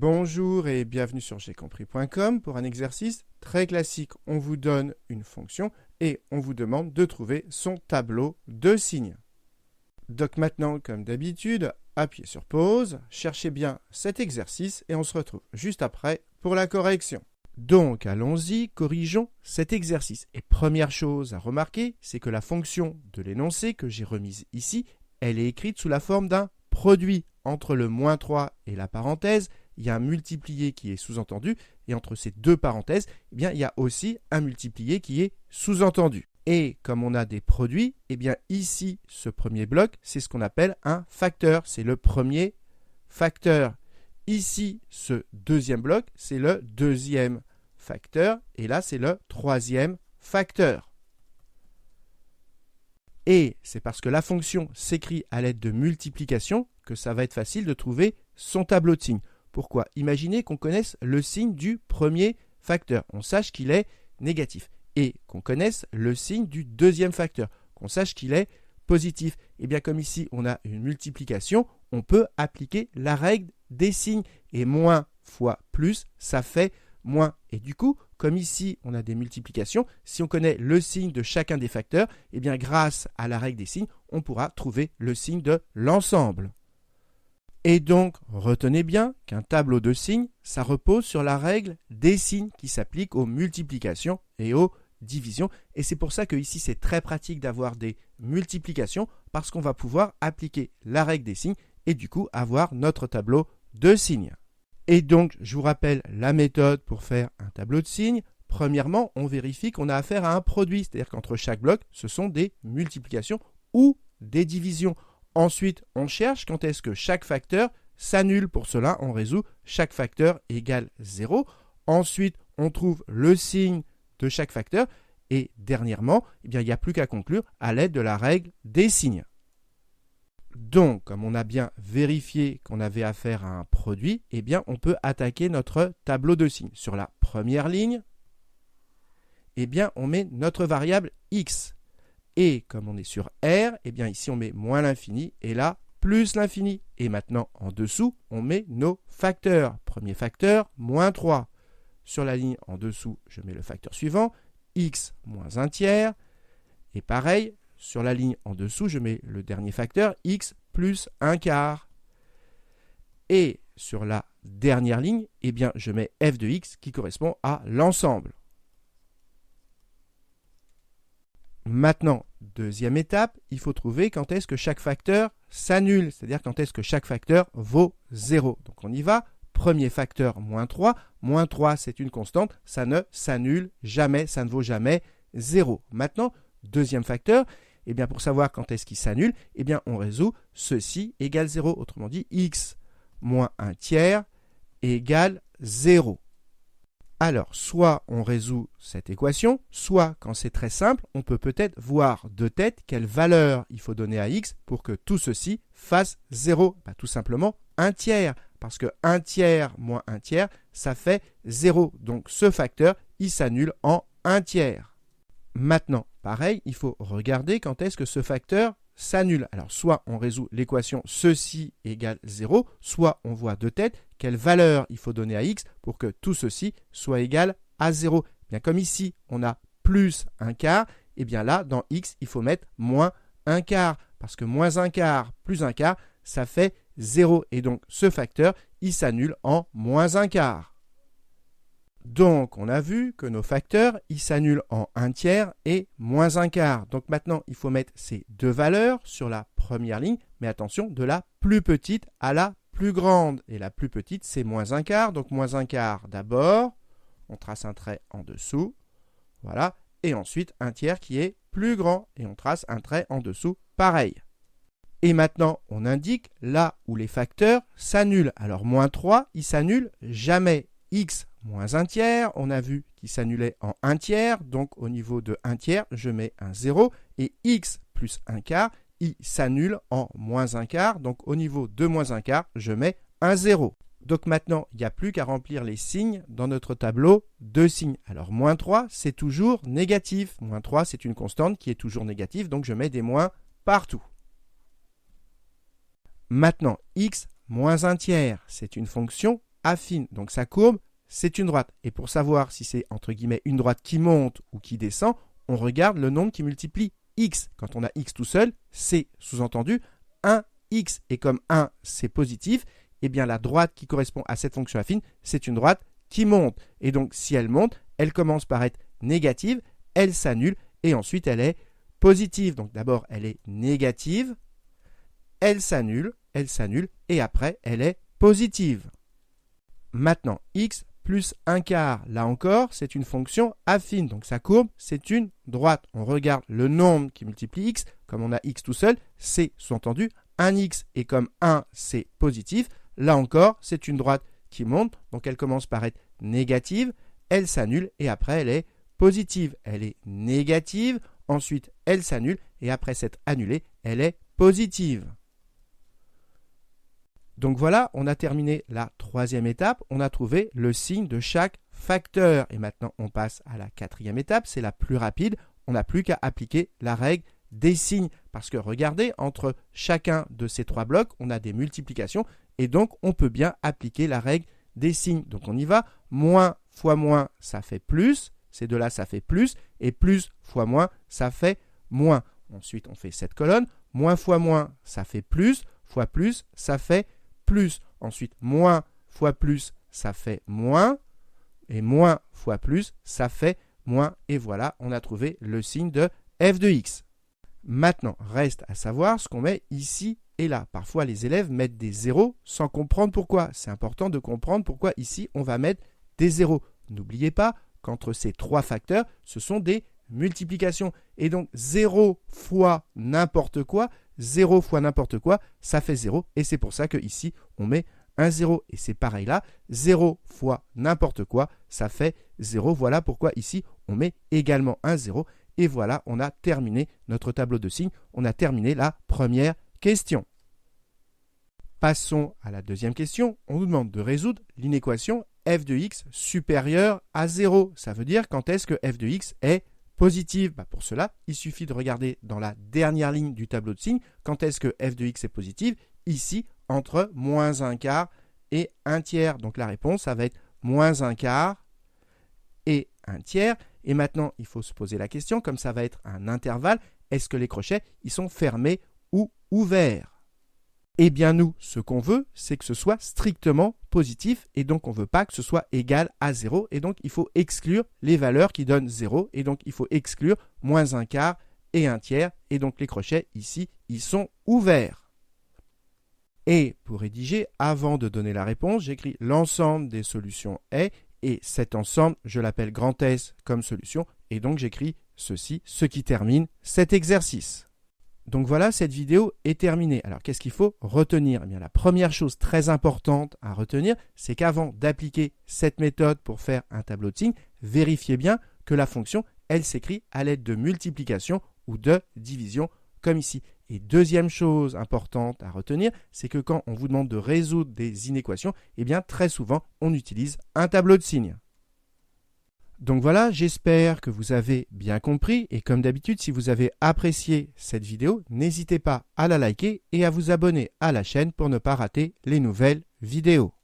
Bonjour et bienvenue sur jaicompris.com pour un exercice très classique. On vous donne une fonction et on vous demande de trouver son tableau de signes. Donc maintenant, comme d'habitude, appuyez sur pause, cherchez bien cet exercice et on se retrouve juste après pour la correction. Donc allons-y, corrigeons cet exercice. Et première chose à remarquer, c'est que la fonction de l'énoncé que j'ai remise ici, elle est écrite sous la forme d'un produit. Entre le moins 3 et la parenthèse, il y a un multiplié qui est sous-entendu, et entre ces deux parenthèses, eh bien, il y a aussi un multiplié qui est sous-entendu. Et comme on a des produits, eh bien, ici, ce premier bloc, c'est ce qu'on appelle un facteur. C'est le premier facteur. Ici, ce deuxième bloc, c'est le deuxième facteur, et là, c'est le troisième facteur. Et c'est parce que la fonction s'écrit à l'aide de multiplication que ça va être facile de trouver son tableau de signes. Pourquoi? Imaginez qu'on connaisse le signe du premier facteur, on sache qu'il est négatif, et qu'on connaisse le signe du deuxième facteur, qu'on sache qu'il est positif. Et bien comme ici on a une multiplication, on peut appliquer la règle des signes, et moins fois plus, ça fait moins. Et du coup, comme ici on a des multiplications, si on connaît le signe de chacun des facteurs, et bien grâce à la règle des signes, on pourra trouver le signe de l'ensemble. Et donc, retenez bien qu'un tableau de signes, ça repose sur la règle des signes qui s'applique aux multiplications et aux divisions. Et c'est pour ça que ici, c'est très pratique d'avoir des multiplications parce qu'on va pouvoir appliquer la règle des signes et du coup avoir notre tableau de signes. Et donc, je vous rappelle la méthode pour faire un tableau de signes. Premièrement, on vérifie qu'on a affaire à un produit, c'est-à-dire qu'entre chaque bloc, ce sont des multiplications ou des divisions. Ensuite, on cherche quand est-ce que chaque facteur s'annule. Pour cela, on résout chaque facteur égale 0. Ensuite, on trouve le signe de chaque facteur. Et dernièrement, eh bien, il n'y a plus qu'à conclure à l'aide de la règle des signes. Donc, comme on a bien vérifié qu'on avait affaire à un produit, eh bien, on peut attaquer notre tableau de signes. Sur la première ligne, eh bien, on met notre variable x. Et comme on est sur R, eh bien ici on met moins l'infini et là plus l'infini. Et maintenant en dessous, on met nos facteurs. Premier facteur, moins 3. Sur la ligne en dessous, je mets le facteur suivant, x moins 1 tiers. Et pareil, sur la ligne en dessous, je mets le dernier facteur, x plus 1 quart. Et sur la dernière ligne, eh bien je mets f de x qui correspond à l'ensemble. Maintenant, deuxième étape, il faut trouver quand est-ce que chaque facteur s'annule, c'est-à-dire quand est-ce que chaque facteur vaut 0. Donc on y va, premier facteur, moins 3. Moins 3, c'est une constante, ça ne s'annule jamais, ça ne vaut jamais 0. Maintenant, deuxième facteur, eh bien pour savoir quand est-ce qu'il s'annule, eh bien on résout ceci égale 0. Autrement dit, x moins 1 tiers égale 0. Alors, soit on résout cette équation, soit, quand c'est très simple, on peut peut-être voir de tête quelle valeur il faut donner à x pour que tout ceci fasse 0. Bah, tout simplement 1 tiers, parce que 1 tiers moins 1 tiers, ça fait 0. Donc ce facteur, il s'annule en 1 tiers. Maintenant, pareil, il faut regarder quand est-ce que ce facteur s'annule. Alors, soit on résout l'équation ceci égale 0, soit on voit de tête quelle valeur il faut donner à x pour que tout ceci soit égal à 0. Bien, comme ici, on a plus 1 quart, et bien là, dans x, il faut mettre moins 1 quart, parce que moins 1 quart plus 1 quart, ça fait 0. Et donc, ce facteur, il s'annule en moins 1 quart. Donc, on a vu que nos facteurs, ils s'annulent en 1 tiers et moins 1 quart. Donc maintenant, il faut mettre ces deux valeurs sur la première ligne, mais attention, de la plus petite à la plus grande. Et la plus petite, c'est moins 1 quart. Donc moins 1 quart d'abord, on trace un trait en dessous, voilà. Et ensuite, 1 tiers qui est plus grand, et on trace un trait en dessous, pareil. Et maintenant, on indique là où les facteurs s'annulent. Alors moins 3, il s'annule jamais. X moins 1 tiers, on a vu qu'il s'annulait en 1 tiers, donc au niveau de 1 tiers, je mets un 0, et x plus 1 quart, il s'annule en moins 1 quart, donc au niveau de moins 1 quart, je mets un 0. Donc maintenant, il n'y a plus qu'à remplir les signes dans notre tableau de signes. Alors moins 3, c'est toujours négatif. Moins 3, c'est une constante qui est toujours négative, donc je mets des moins partout. Maintenant, x moins 1 tiers, c'est une fonction affine. Donc sa courbe, c'est une droite. Et pour savoir si c'est entre guillemets une droite qui monte ou qui descend, on regarde le nombre qui multiplie x. Quand on a x tout seul, c'est sous-entendu 1x. Et comme 1, c'est positif, eh bien la droite qui correspond à cette fonction affine, c'est une droite qui monte. Et donc si elle monte, elle commence par être négative, elle s'annule et ensuite elle est positive. Donc d'abord elle est négative, elle s'annule et après elle est positive. Maintenant x plus 1/4, là encore c'est une fonction affine. Donc sa courbe c'est une droite. On regarde le nombre qui multiplie x. Comme on a x tout seul, c'est sous-entendu 1x. Et comme 1 c'est positif, là encore c'est une droite qui monte. Donc elle commence par être négative, elle s'annule et après elle est positive. Elle est négative, ensuite elle s'annule et après s'être annulée, elle est positive. Donc voilà, on a terminé la troisième étape. On a trouvé le signe de chaque facteur. Et maintenant, on passe à la quatrième étape. C'est la plus rapide. On n'a plus qu'à appliquer la règle des signes. Parce que regardez, entre chacun de ces trois blocs, on a des multiplications. Et donc, on peut bien appliquer la règle des signes. Donc on y va. Moins fois moins, ça fait plus. Ces deux-là, ça fait plus. Et plus fois moins, ça fait moins. Ensuite, on fait cette colonne. Moins fois moins, ça fait plus. Fois plus, ça fait plus. Ensuite, moins fois plus, ça fait moins. Et moins fois plus, ça fait moins. Et voilà, on a trouvé le signe de f de x. Maintenant, reste à savoir ce qu'on met ici et là. Parfois, les élèves mettent des zéros sans comprendre pourquoi. C'est important de comprendre pourquoi ici, on va mettre des zéros. N'oubliez pas qu'entre ces trois facteurs, ce sont des multiplications. Et donc, 0 fois n'importe quoi, 0 fois n'importe quoi, ça fait 0. Et c'est pour ça qu'ici, on met un 0. Et c'est pareil là, 0 fois n'importe quoi, ça fait 0. Voilà pourquoi ici, on met également un 0. Et voilà, on a terminé notre tableau de signes. On a terminé la première question. Passons à la deuxième question. On nous demande de résoudre l'inéquation f de x supérieure à 0. Ça veut dire quand est-ce que f de x est positive. Pour cela, il suffit de regarder dans la dernière ligne du tableau de signes quand est-ce que f de x est positive. Ici, entre moins 1/4 et 1/3. Donc la réponse, ça va être moins 1/4 et 1/3. Et maintenant, il faut se poser la question, comme ça va être un intervalle, est-ce que les crochets ils sont fermés ou ouverts? Eh bien nous, ce qu'on veut, c'est que ce soit strictement positif et donc on ne veut pas que ce soit égal à 0 et donc il faut exclure les valeurs qui donnent 0 et donc il faut exclure moins 1/4 et 1/3 et donc les crochets ici, ils sont ouverts. Et pour rédiger, avant de donner la réponse, j'écris l'ensemble des solutions est et cet ensemble, je l'appelle grand S comme solution et donc j'écris ceci, ce qui termine cet exercice. Donc voilà, cette vidéo est terminée. Alors qu'est-ce qu'il faut retenir? Eh bien, la première chose très importante à retenir, c'est qu'avant d'appliquer cette méthode pour faire un tableau de signes, vérifiez bien que la fonction, elle s'écrit à l'aide de multiplication ou de division, comme ici. Et deuxième chose importante à retenir, c'est que quand on vous demande de résoudre des inéquations, eh bien très souvent, on utilise un tableau de signes. Donc voilà, j'espère que vous avez bien compris et comme d'habitude, si vous avez apprécié cette vidéo, n'hésitez pas à la liker et à vous abonner à la chaîne pour ne pas rater les nouvelles vidéos.